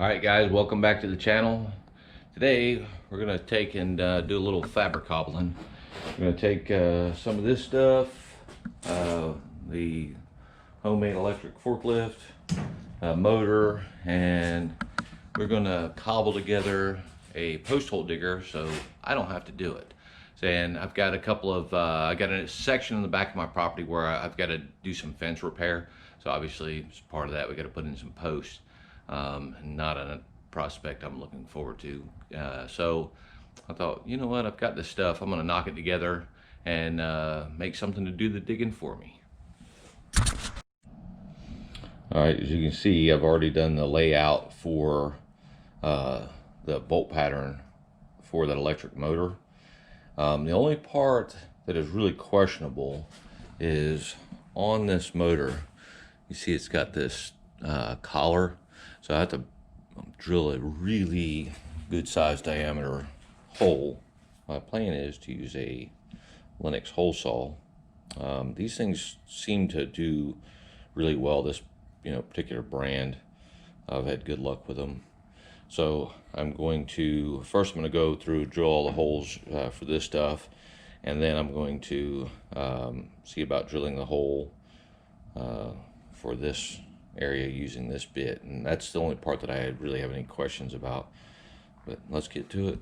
Alright guys, welcome back to the channel. Today we're going to take and do a little fabric cobbling. We're going to take some of this stuff, the homemade electric forklift, motor, and we're going to cobble together a post hole digger so I don't have to do it. And I've got a couple of, I got a section in the back of my property where I've got to do some fence repair. So obviously as part of that we got to put in some posts. Not a prospect I'm looking forward to. So I thought, you know what, I've got this stuff, I'm gonna knock it together and make something to do the digging for me. All right, as you can see, I've already done the layout for the bolt pattern for that electric motor. The only part that is really questionable is on this motor. You see it's got this collar, so I have to drill a really good size diameter hole. My plan is to use a Lennox hole saw. These things seem to do really well. This particular brand, I've had good luck with them. So I'm going to go through, drill all the holes for this stuff, and then I'm going to see about drilling the hole for this area using this bit. And that's the only part that I really have any questions about, but let's get to it.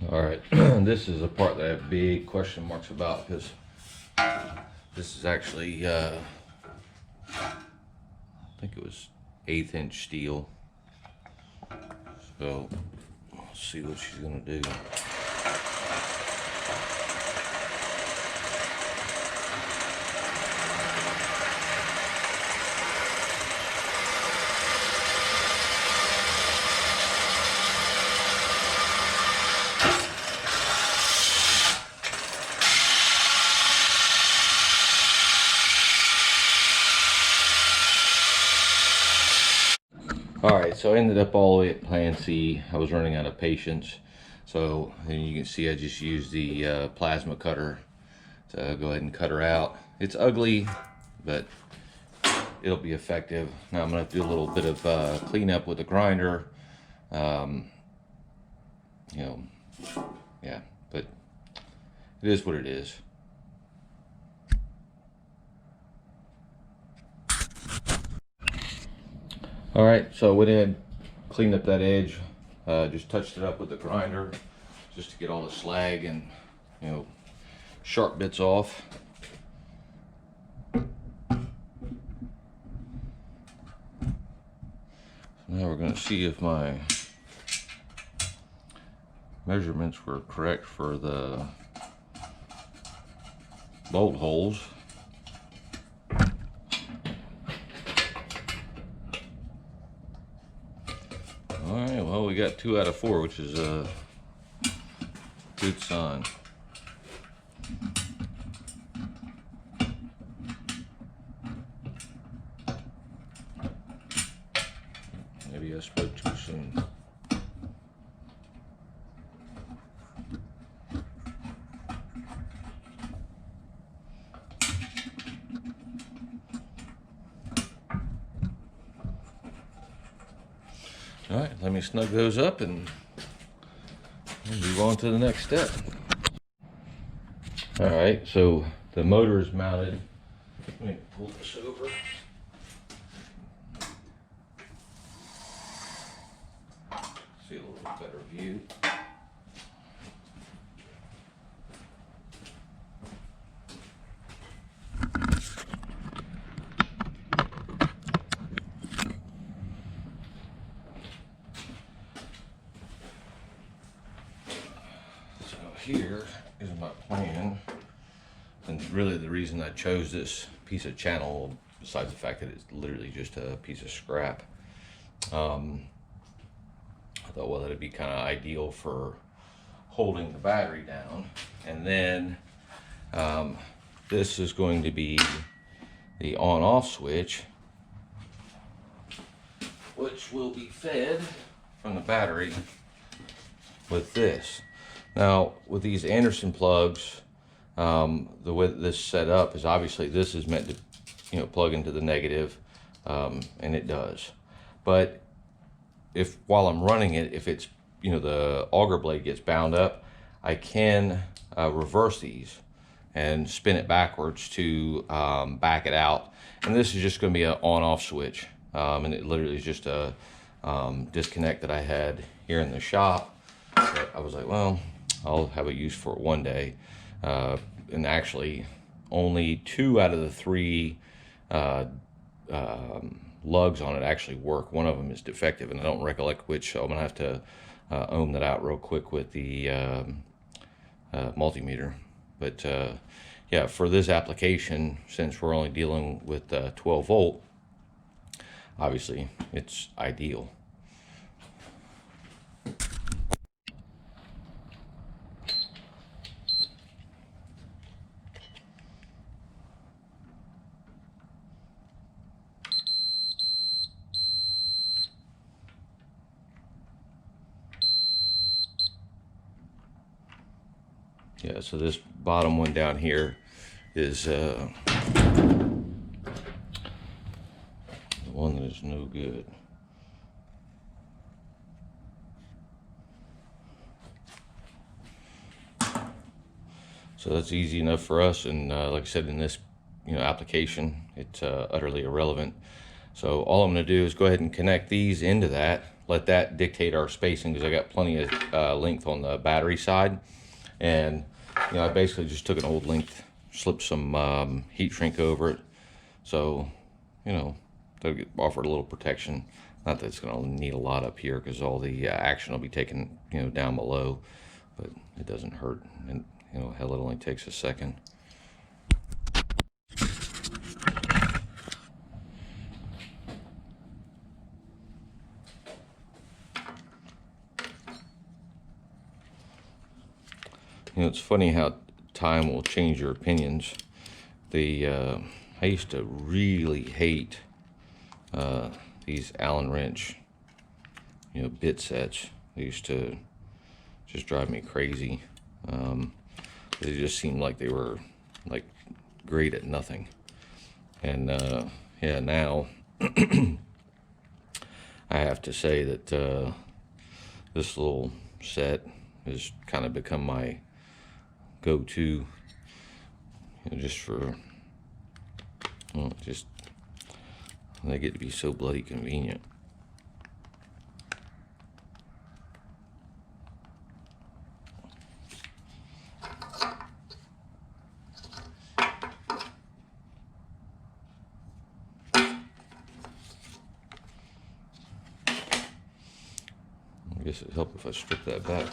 All right, this is a part that I have big question marks about, because this is actually, I think it was 1/8 inch steel. So let's see what she's gonna do. Alright, so I ended up all the way at plan C. I was running out of patience. So, and you can see I just used the plasma cutter to go ahead and cut her out. It's ugly, but it'll be effective. Now I'm going to do a little bit of cleanup with the grinder. Yeah, but it is what it is. All right, so I went in, cleaned up that edge, just touched it up with the grinder just to get all the slag and sharp bits off. So now we're going to see if my measurements were correct for the bolt holes. Alright, well, we got 2 out of 4, which is a good sign. Maybe I spoke too soon. All right, let me snug those up and we'll move on to the next step. All right, so the motor is mounted. Let me pull this over. See a little better view. Here is my plan, and really the reason I chose this piece of channel, besides the fact that it's literally just a piece of scrap. I thought, well, that'd be kind of ideal for holding the battery down. And then this is going to be the on-off switch, which will be fed from the battery with this. Now, with these Anderson plugs, the way that this is set up is obviously this is meant to, you know, plug into the negative, and it does. But if while I'm running it, if it's, you know, the auger blade gets bound up, I can reverse these and spin it backwards to back it out. And this is just going to be an on-off switch, and it literally is just a disconnect that I had here in the shop. But I was like, well, I'll have a use for it one day. And actually, only 2 out of the 3 lugs on it actually work. One of them is defective, and I don't recollect which, so I'm gonna have to ohm that out real quick with the multimeter. But yeah, for this application, since we're only dealing with 12 volt, obviously it's ideal. Yeah, so this bottom one down here is the one that is no good. So that's easy enough for us, and like I said, in this, you know, application, it's utterly irrelevant. So all I'm going to do is go ahead and connect these into that, let that dictate our spacing, because I got plenty of length on the battery side. And you know, I basically just took an old length, slipped some heat shrink over it, so you know, that'll offer a little protection. Not that it's going to need a lot up here, because all the action will be taken, you know, down below, but it doesn't hurt. And you know, hell, it only takes a second. You know, it's funny how time will change your opinions. I used to really hate these Allen wrench, you know, bit sets. They used to just drive me crazy. They just seemed like they were like great at nothing. And yeah, now I have to say that this little set has kind of become my go-to, you know, just for, well, just they get to be so bloody convenient. I guess it'd help if I strip that back.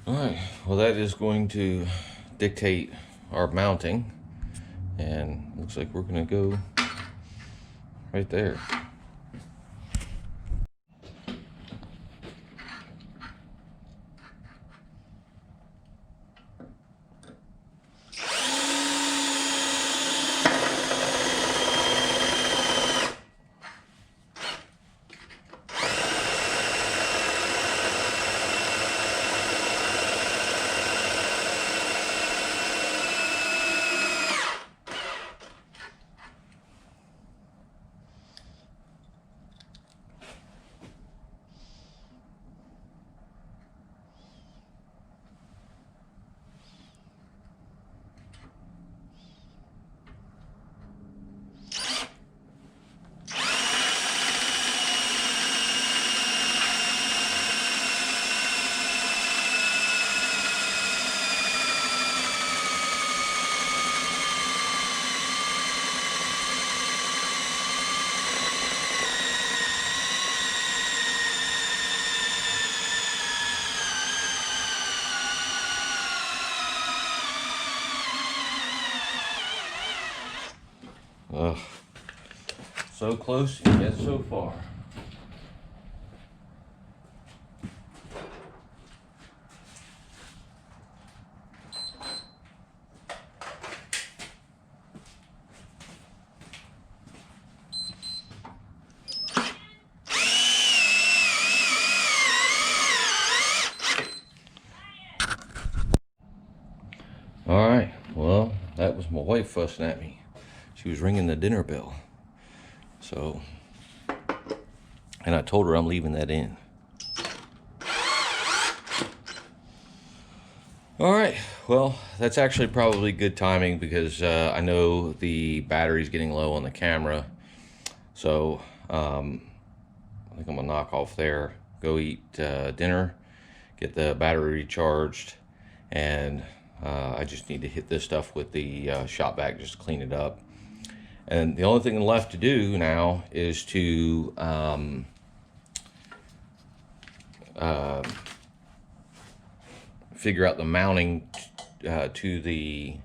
All right, well, that is going to dictate our mounting, and looks like we're going to go right there. Ugh. So close and yet so far. All right, well, that was my wife fussing at me. She was ringing the dinner bell. So, and I told her I'm leaving that in. All right, well, that's actually probably good timing because I know the battery's getting low on the camera. So, I think I'm gonna knock off there, go eat dinner, get the battery recharged, and I just need to hit this stuff with the shop vac just to clean it up. And the only thing left to do now is to figure out the mounting to the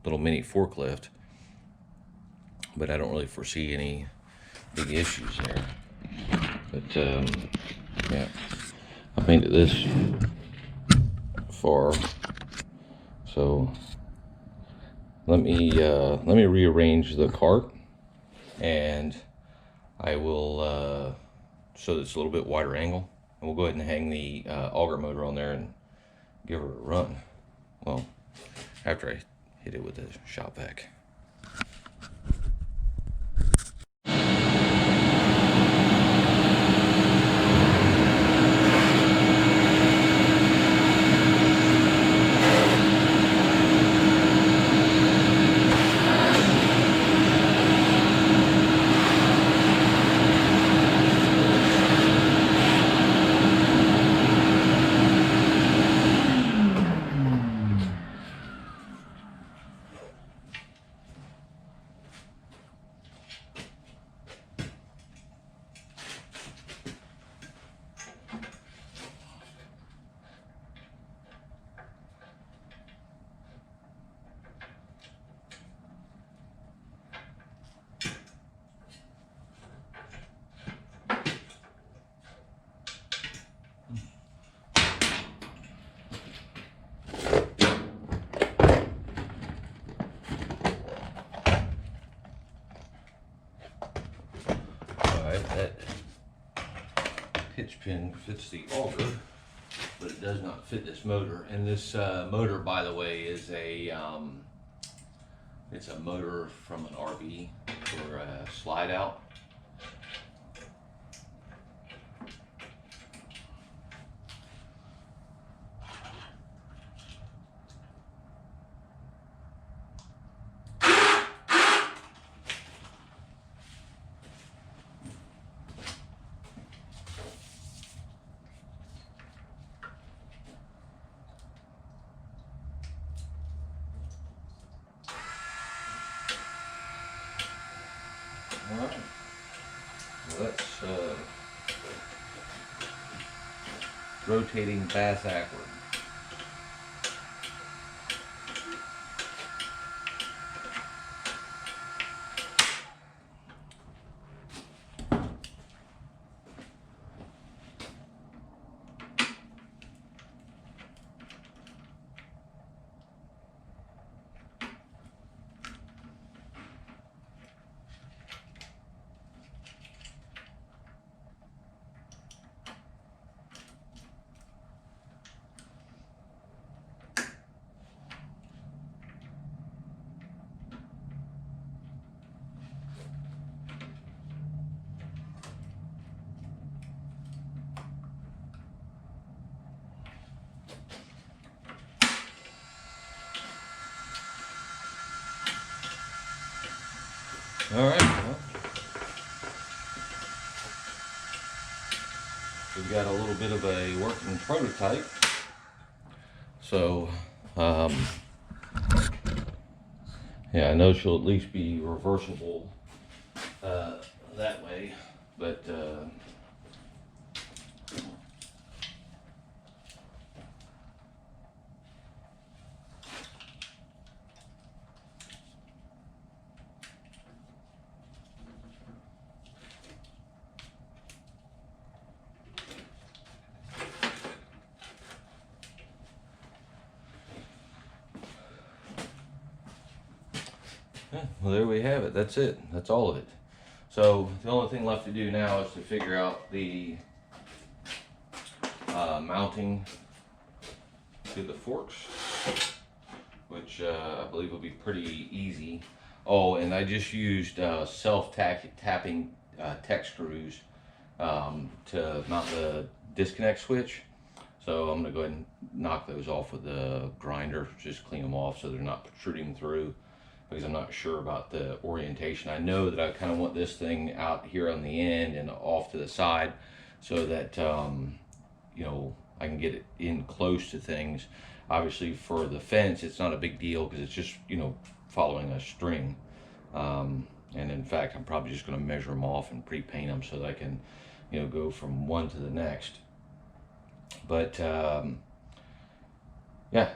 little mini forklift. But I don't really foresee any big issues there. But yeah, I made it this far, so let me rearrange the cart, and I will so that it's a little bit wider angle, and we'll go ahead and hang the auger motor on there and give her a run. Well, after I hit it with the shop vac. That hitch pin fits the auger, but it does not fit this motor. And this motor, by the way, is it's a motor from an RV for a slide out. All right. Well, rotating bass ackward. All right, well, we've got a little bit of a working prototype. So, yeah, I know she'll at least be reversible that way, but yeah, well, there we have it. That's it. That's all of it. So the only thing left to do now is to figure out the mounting to the forks, which I believe will be pretty easy. Oh, and I just used self-tapping tech screws to mount the disconnect switch. So I'm gonna go ahead and knock those off with the grinder, just clean them off so they're not protruding through, because I'm not sure about the orientation. I know that I kind of want this thing out here on the end and off to the side so that, you know, I can get it in close to things. Obviously for the fence, it's not a big deal because it's just, you know, following a string. And in fact, I'm probably just gonna measure them off and pre-paint them so that I can, you know, go from one to the next. But yeah,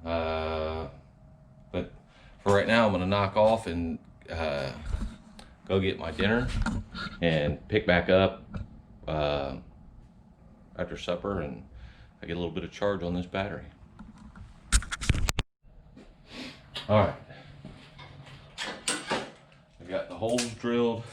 but for right now, I'm gonna knock off and go get my dinner and pick back up after supper, and I get a little bit of charge on this battery. All right, I got the holes drilled.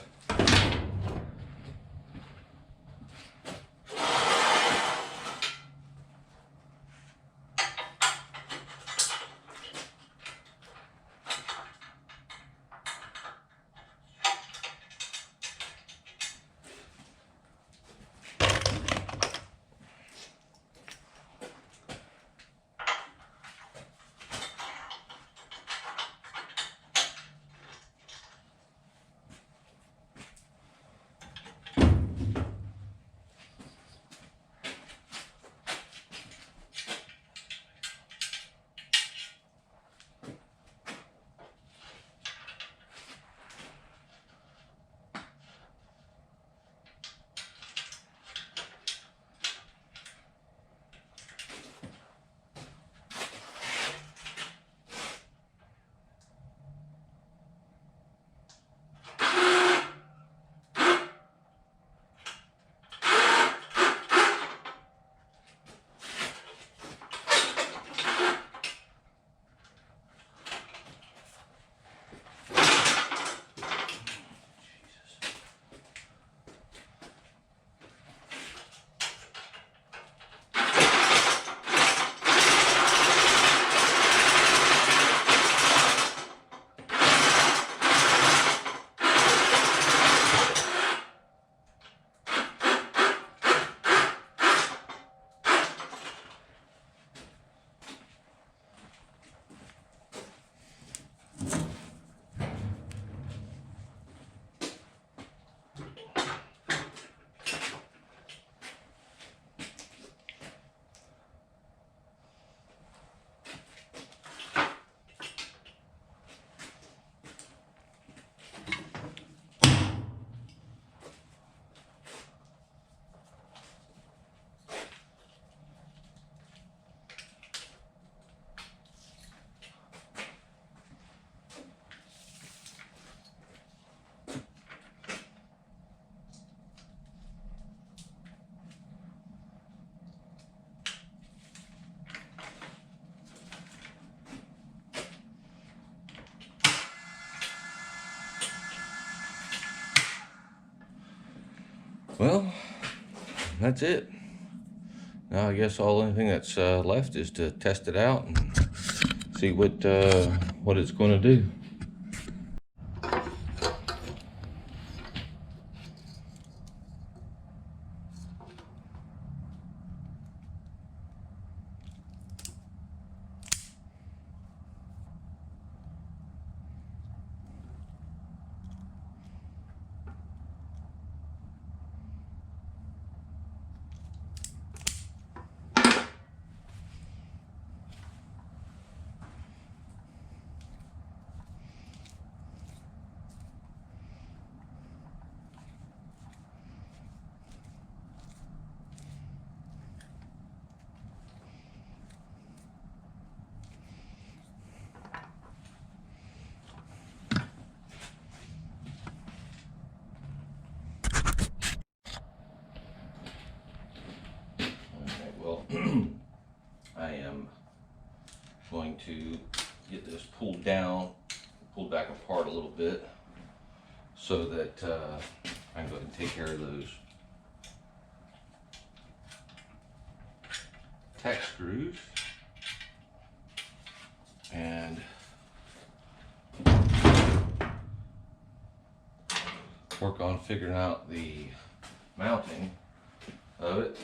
Well, that's it. Now I guess all anything that's left is to test it out and see what it's going to do. Well, I am going to get this pulled down, pulled back apart a little bit so that I can go ahead and take care of those Tech screws and work on figuring out the mounting of it.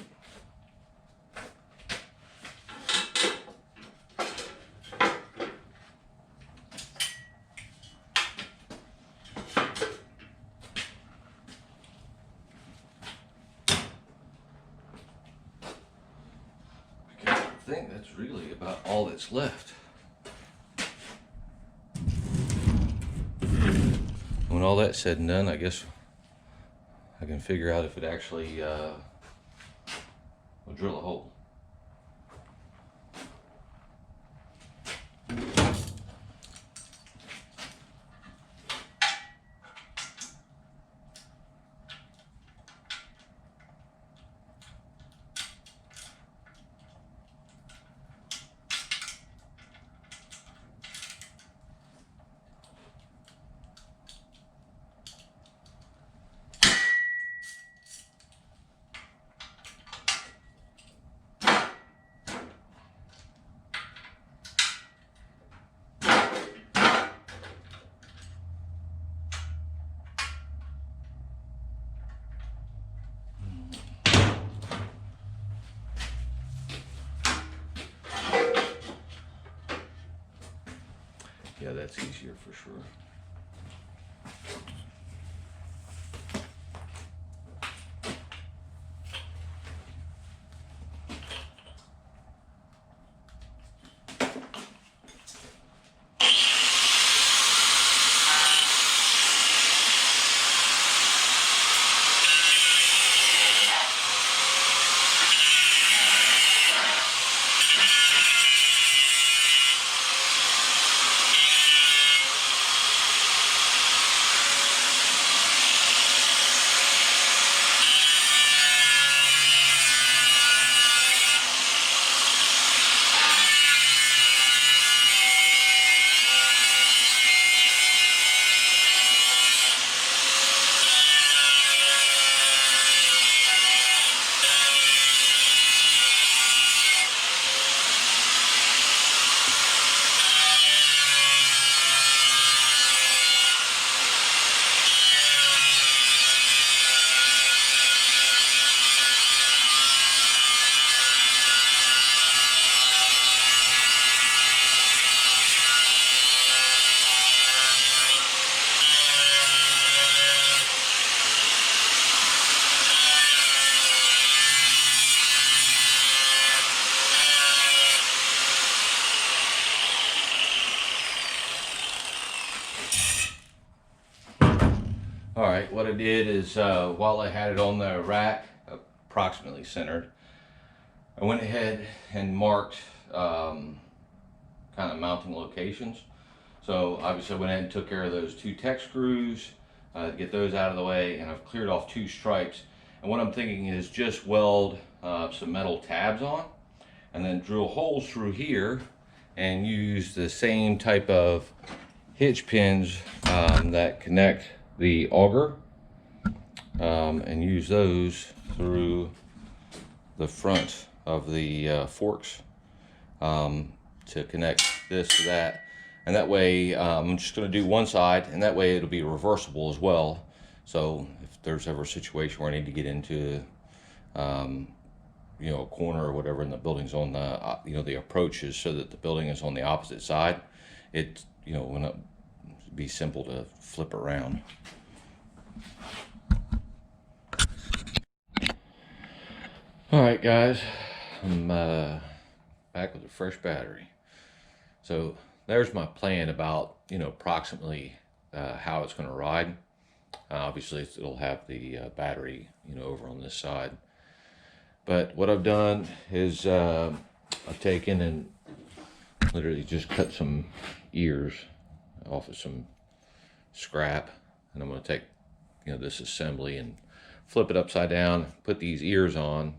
I think that's really about all that's left. When all that's said and done, I guess I can figure out if it actually will drill a hole. Yeah, that's easier for sure. All right, what I did is while I had it on the rack, approximately centered, I went ahead and marked kind of mounting locations. So obviously I went ahead and took care of those two Tech screws, get those out of the way, and I've cleared off two stripes. And what I'm thinking is just weld some metal tabs on and then drill holes through here and use the same type of hitch pins that connect the auger and use those through the front of the forks to connect this to that. And that way, I'm just going to do one side, and that way it'll be reversible as well. So if there's ever a situation where I need to get into, you know, a corner or whatever, and the building's on the, you know, the approach is so that the building is on the opposite side, it, you know, will not be simple to flip around. All right, guys, I'm back with a fresh battery. So there's my plan about, you know, approximately how it's going to ride. Obviously, it'll have the battery, you know, over on this side. But what I've done is I've taken and literally just cut some ears off of some scrap, and I'm going to take, you know, this assembly and flip it upside down, put these ears on,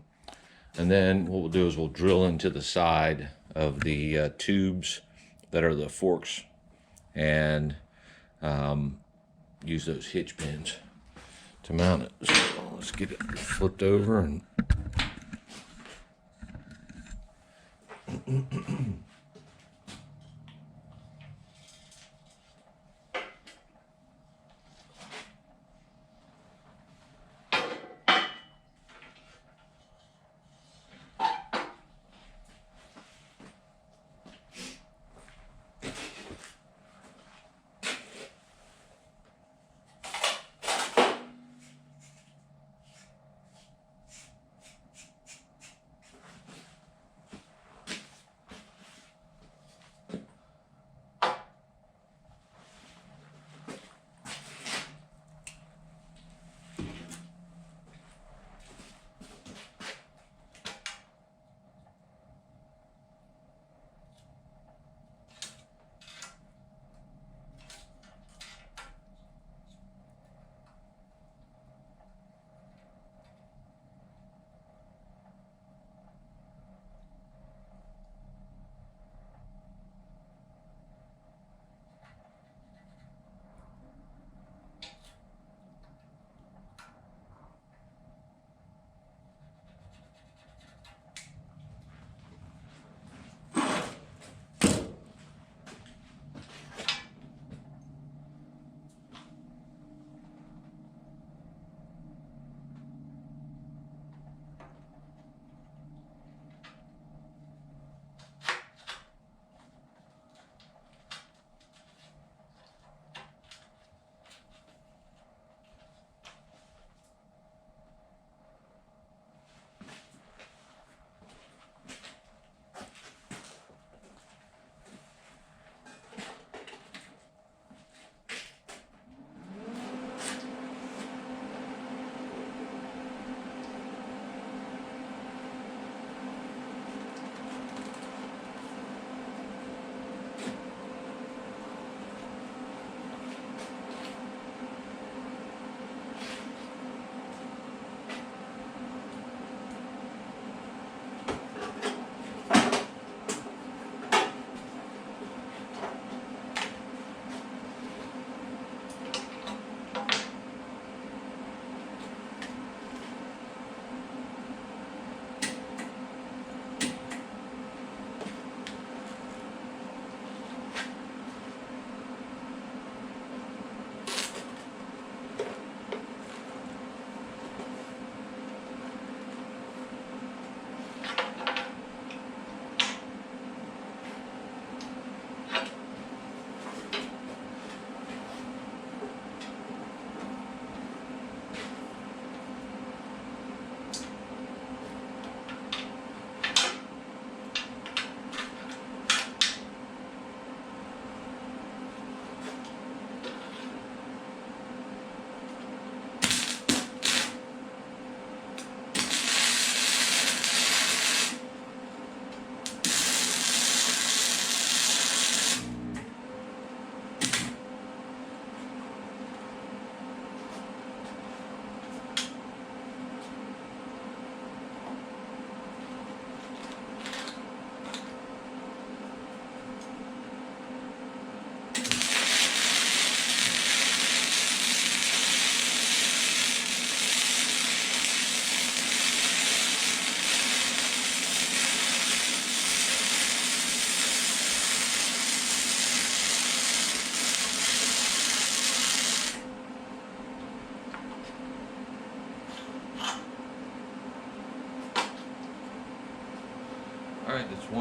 and then what we'll do is we'll drill into the side of the tubes that are the forks, and use those hitch pins to mount it. So let's get it flipped over and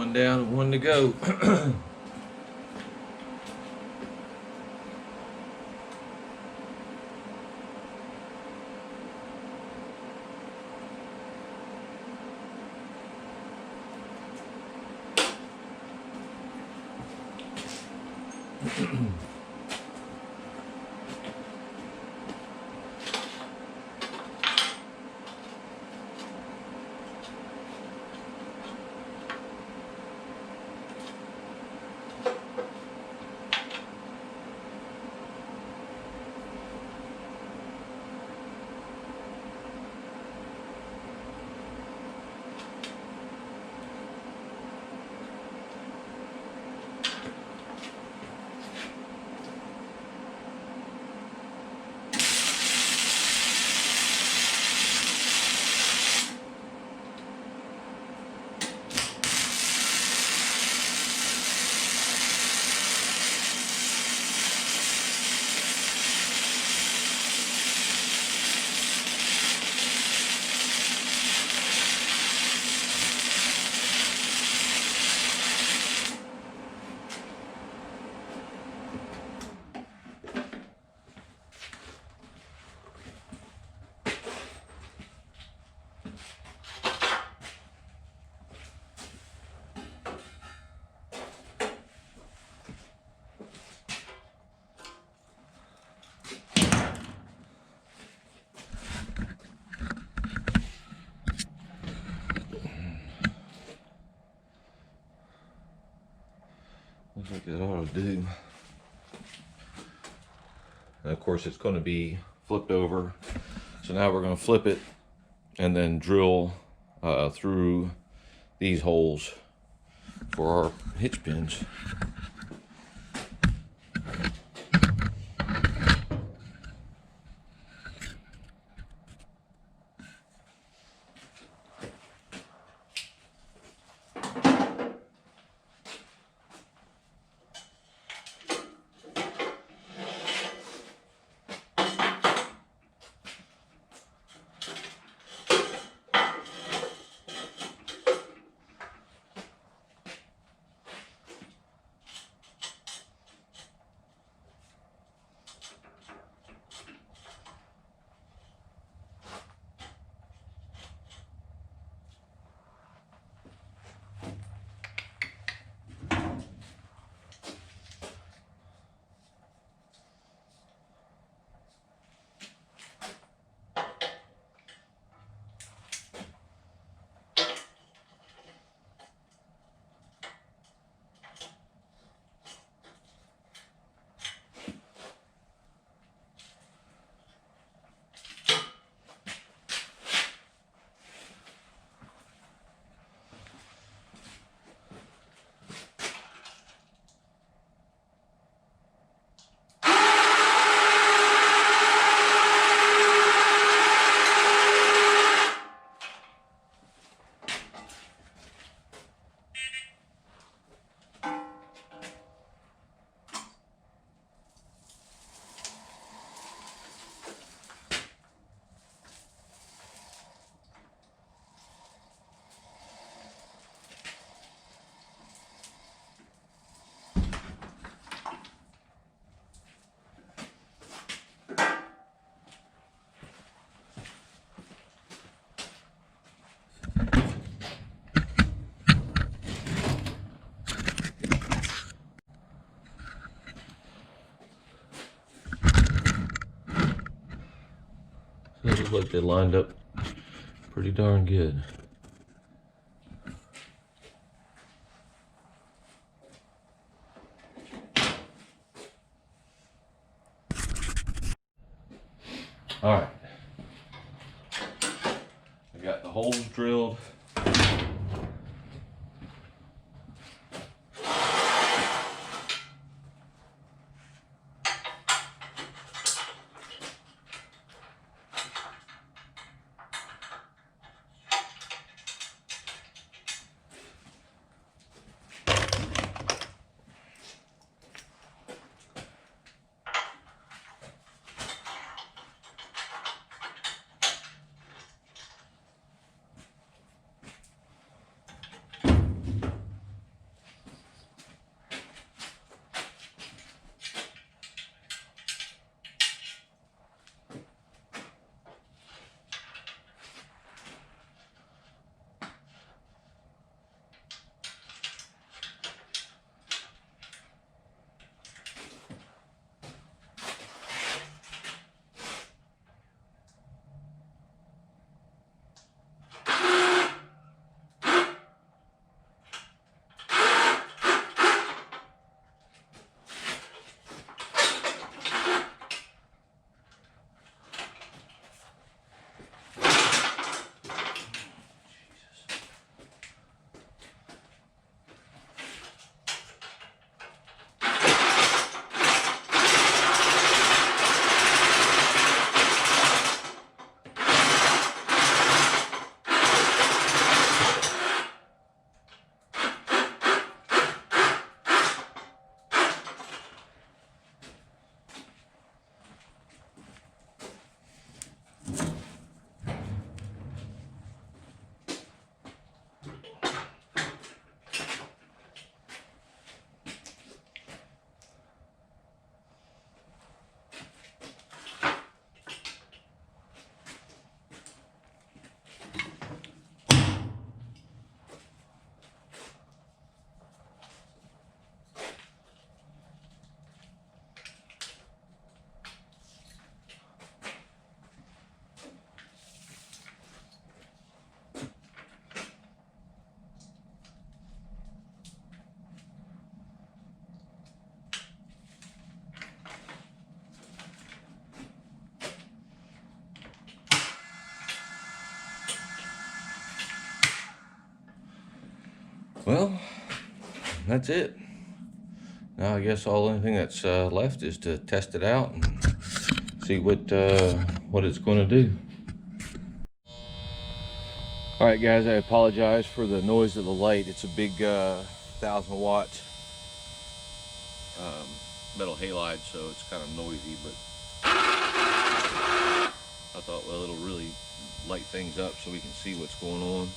one down and one to go. Looks like it ought to do. And of course it's going to be flipped over. So now we're going to flip it and then drill through these holes for our hitch pins. So it looks like they lined up pretty darn good. All right, I got the holes drilled. that's it. Now I guess only thing that's left is to test it out and see what it's going to do. All right, guys, I apologize for the noise of the light. It's a big 1,000-watt metal halide, so it's kind of noisy, but I thought, well, it'll really light things up so we can see what's going on.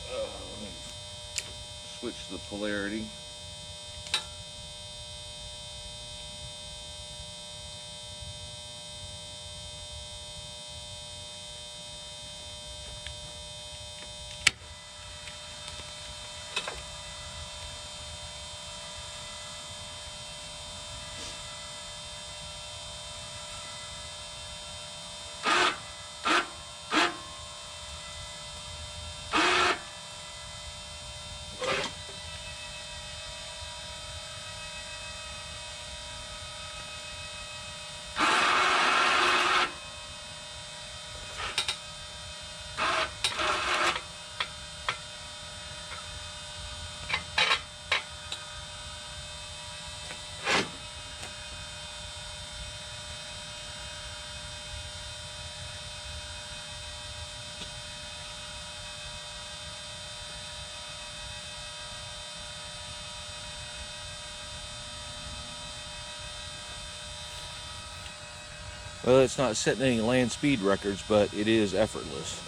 Let me switch the polarity. Well, it's not setting any land speed records, but it is effortless.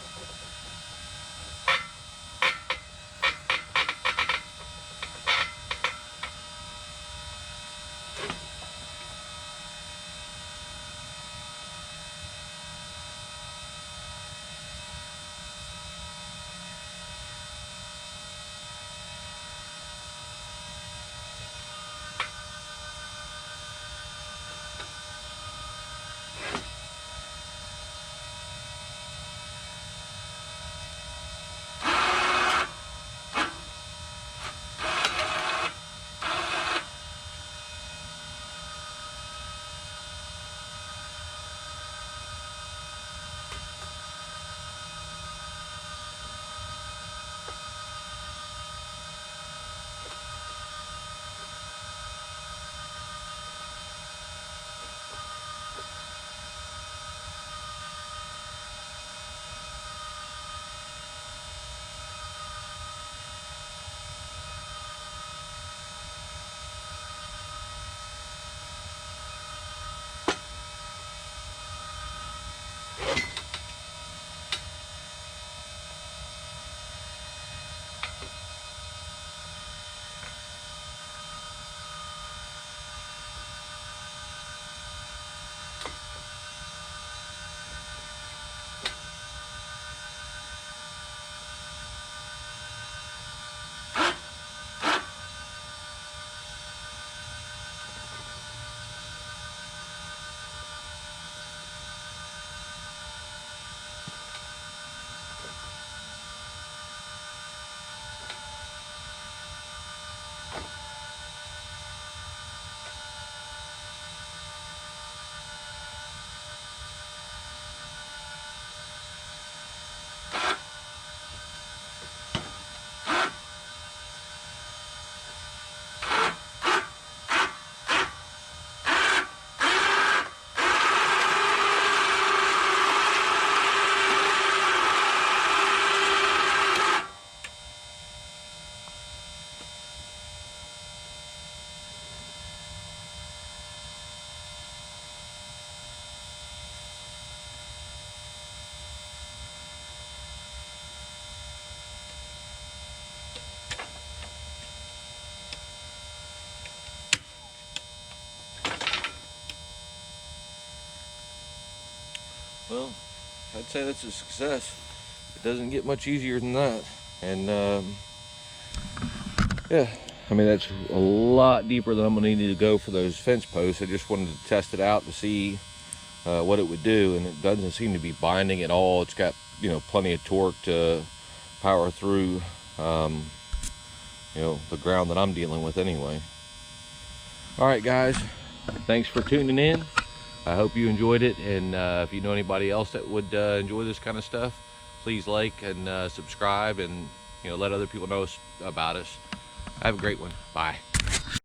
Well, I'd say that's a success. It doesn't get much easier than that. And yeah, I mean, that's a lot deeper than I'm gonna need to go for those fence posts. I just wanted to test it out to see what it would do, and it doesn't seem to be binding at all. It's got, you know, plenty of torque to power through, you know, the ground that I'm dealing with anyway. All right, guys, thanks for tuning in. I hope you enjoyed it, and if you know anybody else that would enjoy this kind of stuff, please like and subscribe, and, you know, let other people know about us. Have a great one. Bye.